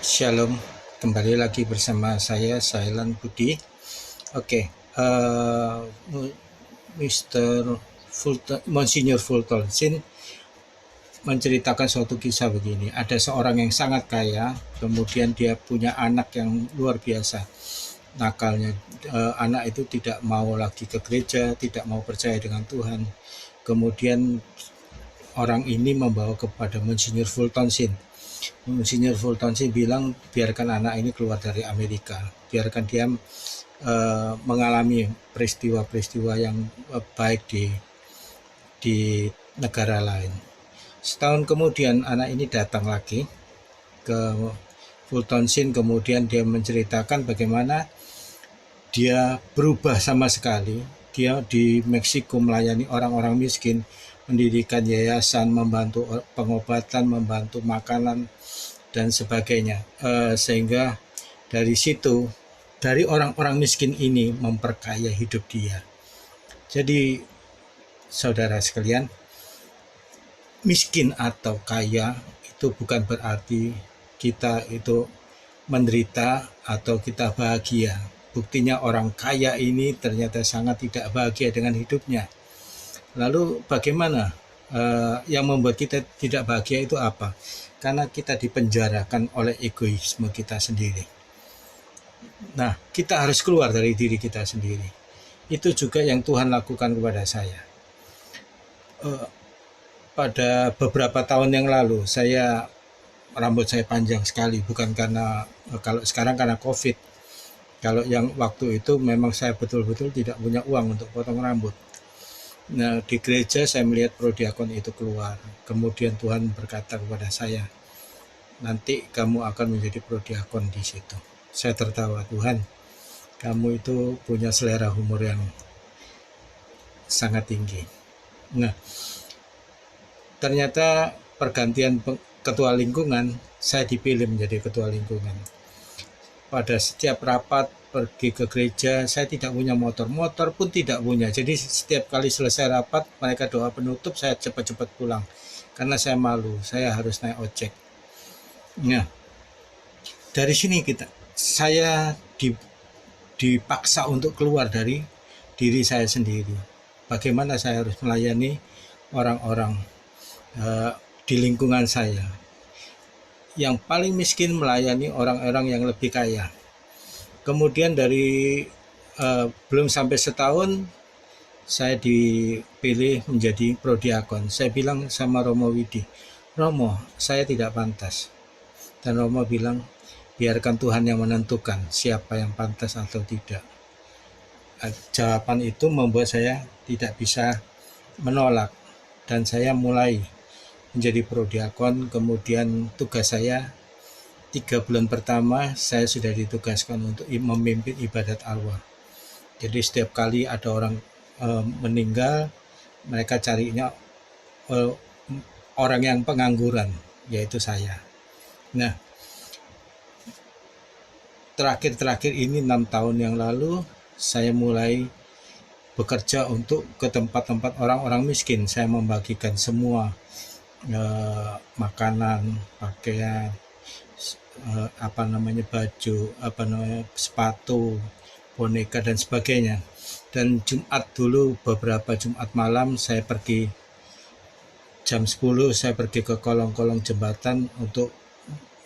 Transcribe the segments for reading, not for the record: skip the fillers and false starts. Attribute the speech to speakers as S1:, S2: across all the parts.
S1: Shalom, kembali lagi bersama saya Sailan Budi. Oke, uh, Mr. Monsignor Fulton menceritakan suatu kisah begini. Ada seorang yang sangat kaya, kemudian dia punya anak yang luar biasa nakalnya. Anak itu tidak mau lagi ke gereja, tidak mau percaya dengan Tuhan. Kemudian orang ini membawa kepada Monsignor Fulton. Monsignor Fulton bilang, biarkan anak ini keluar dari Amerika, biarkan dia mengalami peristiwa-peristiwa yang baik di negara lain. Setahun kemudian anak ini datang lagi ke Fulton, kemudian dia menceritakan bagaimana dia berubah sama sekali. Dia di Meksiko melayani orang-orang miskin, mendirikan yayasan, membantu pengobatan, membantu makanan dan sebagainya, sehingga dari situ, dari orang-orang miskin ini memperkaya hidup dia. Jadi saudara sekalian, miskin atau kaya itu bukan berarti kita itu menderita atau kita bahagia. Buktinya orang kaya ini ternyata sangat tidak bahagia dengan hidupnya. Lalu bagaimana yang membuat kita tidak bahagia itu apa? Karena kita dipenjarakan oleh egoisme kita sendiri. Nah, kita harus keluar dari diri kita sendiri. Itu juga yang Tuhan lakukan kepada saya. Pada beberapa tahun yang lalu, rambut saya panjang sekali, bukan karena kalau sekarang karena COVID. Kalau yang waktu itu memang saya betul-betul tidak punya uang untuk potong rambut. Nah, di gereja saya melihat prodiakon itu keluar. Kemudian Tuhan berkata kepada saya, nanti kamu akan menjadi prodiakon di situ. Saya tertawa, Tuhan, kamu itu punya selera humor yang sangat tinggi. Nah, ternyata pergantian ketua lingkungan, saya dipilih menjadi ketua lingkungan. Pada setiap rapat pergi ke gereja, saya tidak punya motor pun tidak punya. Jadi setiap kali selesai rapat, mereka doa penutup, saya cepat-cepat pulang. Karena saya malu, saya harus naik ojek. Nah, dari sini saya dipaksa untuk keluar dari diri saya sendiri. Bagaimana saya harus melayani orang-orang di lingkungan saya. Yang paling miskin melayani orang-orang yang lebih kaya. Kemudian dari belum sampai setahun, saya dipilih menjadi prodiakon. Saya bilang sama Romo Widi, Romo, saya tidak pantas. Dan Romo bilang, biarkan Tuhan yang menentukan siapa yang pantas atau tidak. Jawaban itu membuat saya tidak bisa menolak. Dan saya mulai menjadi prodiakon. Kemudian tugas saya 3 bulan pertama saya sudah ditugaskan untuk memimpin ibadat alwar. Jadi setiap kali ada orang meninggal, mereka carinya orang yang pengangguran, yaitu saya. Nah, terakhir ini 6 tahun yang lalu saya mulai bekerja untuk ke tempat-tempat orang-orang miskin. Saya membagikan semua makanan, pakaian, baju, sepatu, boneka dan sebagainya. Dan Jumat dulu, beberapa Jumat malam saya pergi jam 10, saya pergi ke kolong-kolong jembatan untuk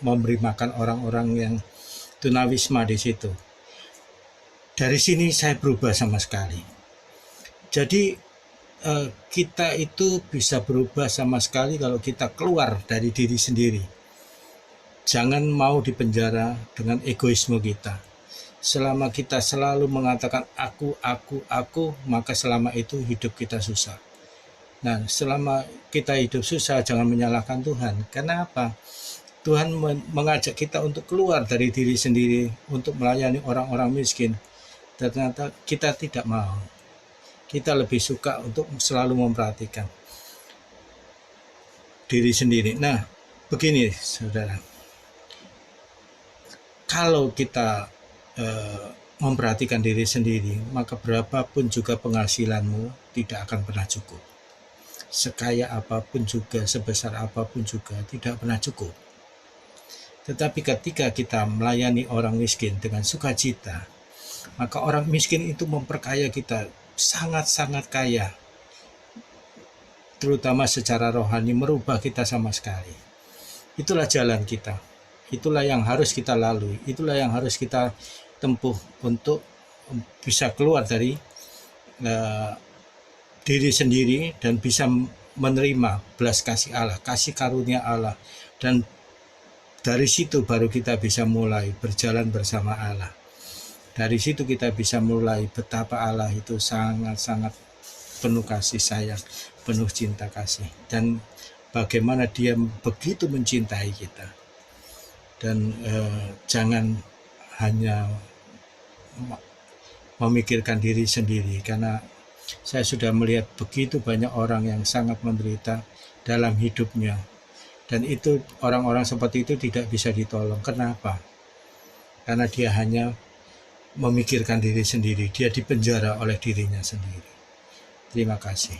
S1: memberi makan orang-orang yang tunawisma di situ. Dari sini saya berubah sama sekali. Jadi kita itu bisa berubah sama sekali kalau kita keluar dari diri sendiri. Jangan mau dipenjara dengan egoisme kita. Selama kita selalu mengatakan aku, maka selama itu hidup kita susah. Nah, selama kita hidup susah, jangan menyalahkan Tuhan. Kenapa? Tuhan mengajak kita untuk keluar dari diri sendiri, untuk melayani orang-orang miskin. Ternyata kita tidak mau. Kita lebih suka untuk selalu memperhatikan diri sendiri. Nah, begini saudara, kalau kita memperhatikan diri sendiri, maka berapapun juga penghasilanmu tidak akan pernah cukup. Sekaya apapun juga, sebesar apapun juga tidak pernah cukup. Tetapi ketika kita melayani orang miskin dengan sukacita, maka orang miskin itu memperkaya kita, sangat-sangat kaya, terutama secara rohani, merubah kita sama sekali. Itulah jalan kita, itulah yang harus kita lalui, itulah yang harus kita tempuh untuk bisa keluar dari diri sendiri dan bisa menerima belas kasih Allah, kasih karunia Allah, dan dari situ baru kita bisa mulai berjalan bersama Allah. Dari situ kita bisa mulai betapa Allah itu sangat-sangat penuh kasih sayang, penuh cinta kasih, dan bagaimana Dia begitu mencintai kita. Dan jangan hanya memikirkan diri sendiri, karena saya sudah melihat begitu banyak orang yang sangat menderita dalam hidupnya, dan itu orang-orang seperti itu tidak bisa ditolong. Kenapa? Karena dia hanya memikirkan diri sendiri, dia dipenjara oleh dirinya sendiri. Terima kasih.